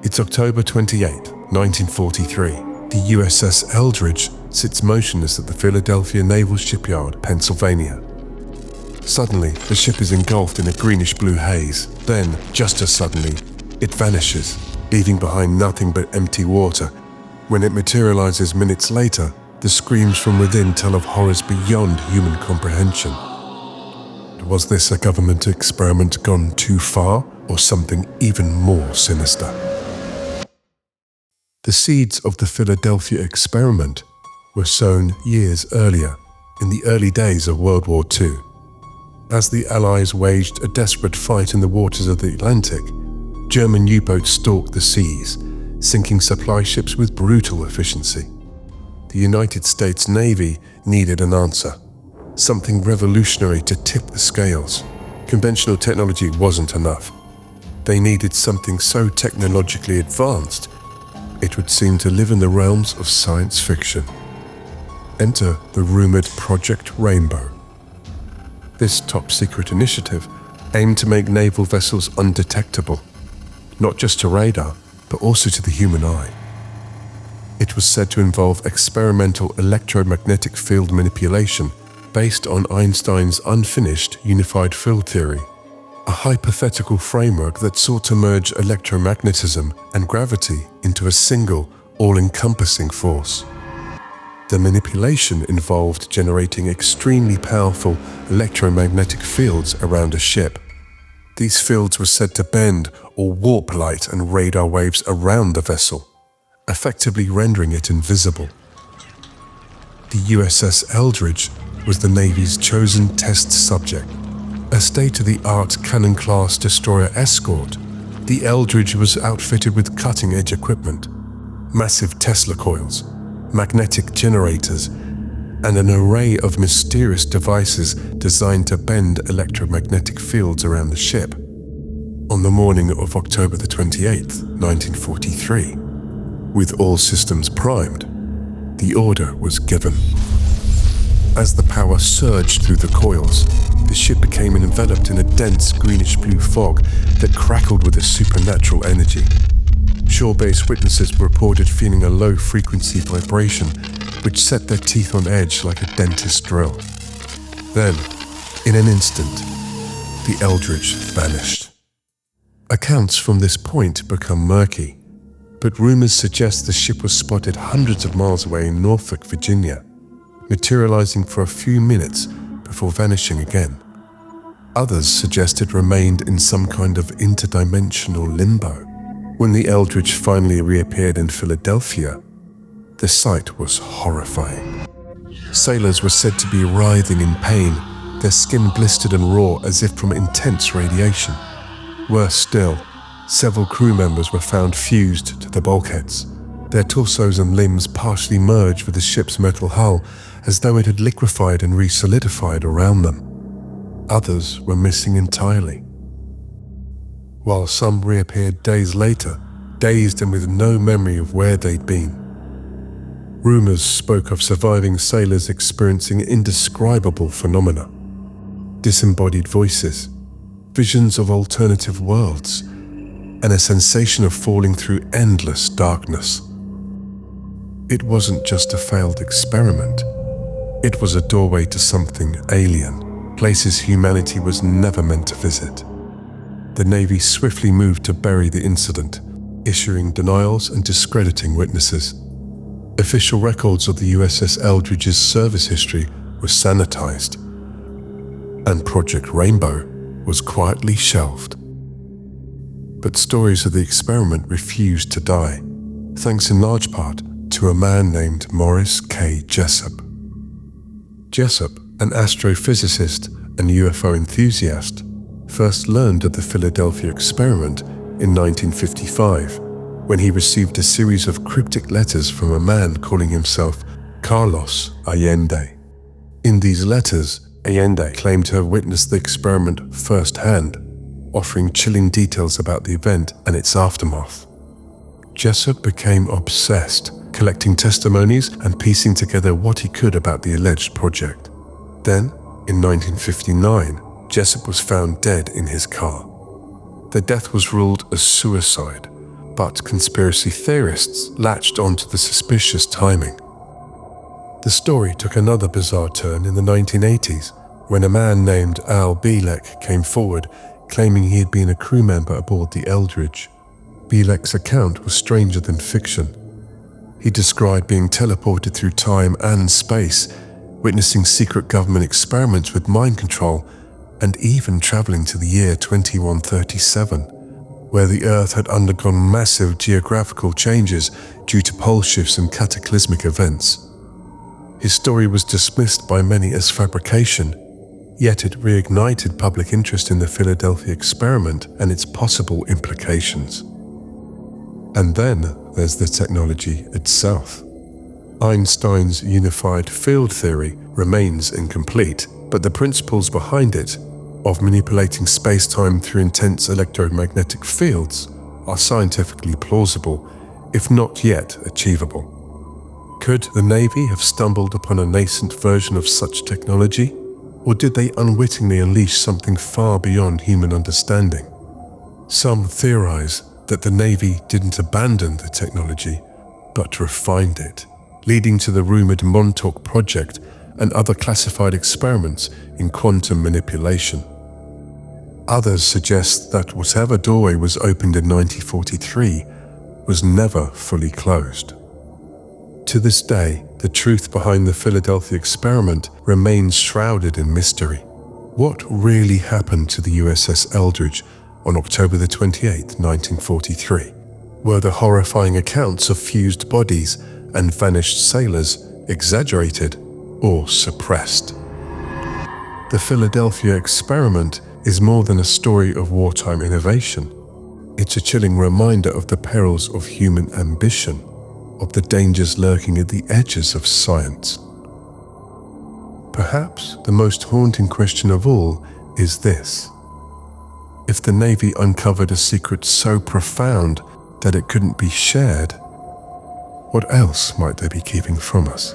It's October 28, 1943. The USS Eldridge sits motionless at the Philadelphia Naval Shipyard, Pennsylvania. Suddenly, the ship is engulfed in a greenish-blue haze. Then, just as suddenly, it vanishes, leaving behind nothing but empty water. When it materializes minutes later, the screams from within tell of horrors beyond human comprehension. Was this a government experiment gone too far, or something even more sinister? The seeds of the Philadelphia experiment were sown years earlier, in the early days of World War II. As the Allies waged a desperate fight in the waters of the Atlantic, German U-boats stalked the seas, sinking supply ships with brutal efficiency. The United States Navy needed an answer, something revolutionary to tip the scales. Conventional technology wasn't enough. They needed something so technologically advanced it would seem to live in the realms of science fiction. Enter the rumored Project Rainbow. This top-secret initiative aimed to make naval vessels undetectable, not just to radar, but also to the human eye. It was said to involve experimental electromagnetic field manipulation based on Einstein's unfinished unified field theory, a hypothetical framework that sought to merge electromagnetism and gravity into a single, all-encompassing force. The manipulation involved generating extremely powerful electromagnetic fields around a ship. These fields were said to bend or warp light and radar waves around the vessel, effectively rendering it invisible. The USS Eldridge was the Navy's chosen test subject. A state-of-the-art Cannon-class destroyer escort, the Eldridge was outfitted with cutting-edge equipment, massive Tesla coils, magnetic generators, and an array of mysterious devices designed to bend electromagnetic fields around the ship. On the morning of October the 28th, 1943, with all systems primed, the order was given. As the power surged through the coils, the ship became enveloped in a dense greenish-blue fog that crackled with a supernatural energy. Shore-based witnesses reported feeling a low-frequency vibration which set their teeth on edge like a dentist's drill. Then, in an instant, the Eldridge vanished. Accounts from this point become murky, but rumors suggest the ship was spotted hundreds of miles away in Norfolk, Virginia, materializing for a few minutes before vanishing again. Others suggest it remained in some kind of interdimensional limbo. When the Eldridge finally reappeared in Philadelphia, the sight was horrifying. Sailors were said to be writhing in pain, their skin blistered and raw as if from intense radiation. Worse still, several crew members were found fused to the bulkheads, their torsos and limbs partially merged with the ship's metal hull as though it had liquefied and re-solidified around them. Others were missing entirely, while some reappeared days later, dazed and with no memory of where they'd been. Rumors spoke of surviving sailors experiencing indescribable phenomena, disembodied voices, visions of alternative worlds, and a sensation of falling through endless darkness. It wasn't just a failed experiment. It was a doorway to something alien, places humanity was never meant to visit. The Navy swiftly moved to bury the incident, issuing denials and discrediting witnesses. Official records of the USS Eldridge's service history were sanitized, and Project Rainbow was quietly shelved. But stories of the experiment refused to die, thanks in large part to a man named Morris K. Jessup. Jessup, an astrophysicist and UFO enthusiast, first learned of the Philadelphia experiment in 1955, when he received a series of cryptic letters from a man calling himself Carlos Allende. In these letters, Allende claimed to have witnessed the experiment firsthand, offering chilling details about the event and its aftermath. Jessup became obsessed, collecting testimonies and piecing together what he could about the alleged project. Then, in 1959, Jessup was found dead in his car. The death was ruled a suicide, but conspiracy theorists latched onto the suspicious timing. The story took another bizarre turn in the 1980s when a man named Al Bielek came forward claiming he had been a crew member aboard the Eldridge. Bielek's account was stranger than fiction. He described being teleported through time and space, witnessing secret government experiments with mind control, and even traveling to the year 2137, where the Earth had undergone massive geographical changes due to pole shifts and cataclysmic events. His story was dismissed by many as fabrication, yet it reignited public interest in the Philadelphia experiment and its possible implications. And then there's the technology itself. Einstein's unified field theory remains incomplete, but the principles behind it, of manipulating space-time through intense electromagnetic fields, are scientifically plausible, if not yet achievable. Could the Navy have stumbled upon a nascent version of such technology, or did they unwittingly unleash something far beyond human understanding? Some theorize that the Navy didn't abandon the technology, but refined it, leading to the rumored Montauk Project and other classified experiments in quantum manipulation. Others suggest that whatever doorway was opened in 1943 was never fully closed. To this day, the truth behind the Philadelphia experiment remains shrouded in mystery. What really happened to the USS Eldridge on October the 28th, 1943? Were the horrifying accounts of fused bodies and vanished sailors exaggerated or suppressed? The Philadelphia experiment is more than a story of wartime innovation. It's a chilling reminder of the perils of human ambition, of the dangers lurking at the edges of science. Perhaps the most haunting question of all is this: if the Navy uncovered a secret so profound that it couldn't be shared, what else might they be keeping from us?